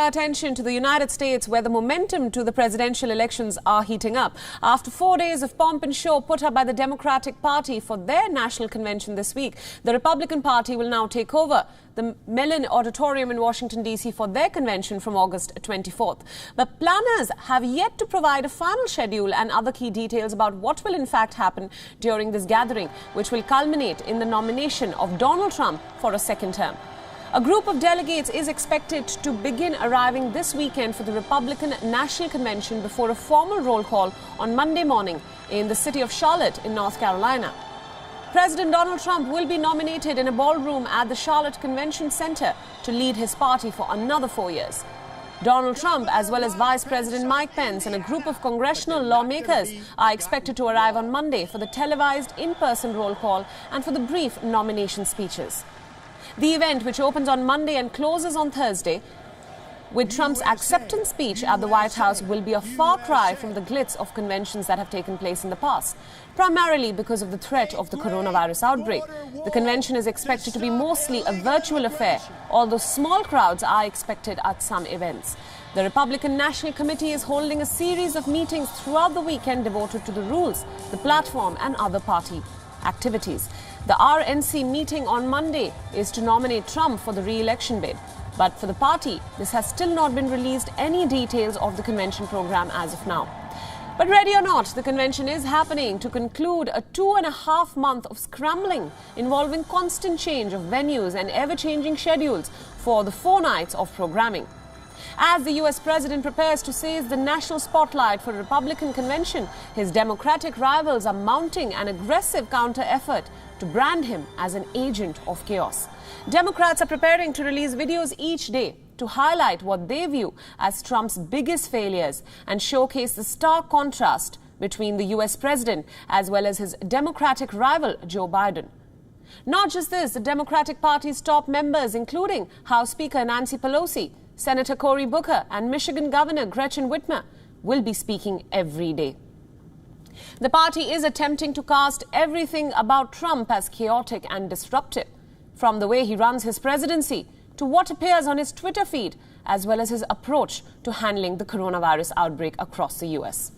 our attention to the United States, where the momentum to the presidential elections are heating up. After 4 days of pomp and show put up by the Democratic Party for their national convention this week, the Republican Party will now take over the Mellon Auditorium in Washington, D.C. for their convention from August 24th. But planners have yet to provide a final schedule and other key details about what will in fact happen during this gathering, which will culminate in the nomination of Donald Trump for a second term. A group of delegates is expected to begin arriving this weekend for the Republican National Convention before a formal roll call on Monday morning in the city of Charlotte in North Carolina. President Donald Trump will be nominated in a ballroom at the Charlotte Convention Center to lead his party for another 4 years. Donald Trump, as well as Vice President Mike Pence and a group of congressional lawmakers, are expected to arrive on Monday for the televised in-person roll call and for the brief nomination speeches. The event, which opens on Monday and closes on Thursday with Trump's acceptance speech at the White House, will be a far cry from the glitz of conventions that have taken place in the past, primarily because of the threat of the coronavirus outbreak. The convention is expected to be mostly a virtual affair, although small crowds are expected at some events. The Republican National Committee is holding a series of meetings throughout the weekend devoted to the rules, the platform and other party activities. The RNC meeting on Monday is to nominate Trump for the re-election bid. But for the party, this has still not been released any details of the convention program as of now. But ready or not, the convention is happening to conclude a 2.5 month of scrambling involving constant change of venues and ever-changing schedules for the 4 nights of programming. As the US president prepares to seize the national spotlight for a Republican convention, his Democratic rivals are mounting an aggressive counter-effort to brand him as an agent of chaos. Democrats are preparing to release videos each day to highlight what they view as Trump's biggest failures and showcase the stark contrast between the US president as well as his Democratic rival Joe Biden. Not just this, the Democratic Party's top members, including House Speaker Nancy Pelosi, Senator Cory Booker and Michigan Governor Gretchen Whitmer, will be speaking every day. The party is attempting to cast everything about Trump as chaotic and disruptive, from the way he runs his presidency to what appears on his Twitter feed, as well as his approach to handling the coronavirus outbreak across the US.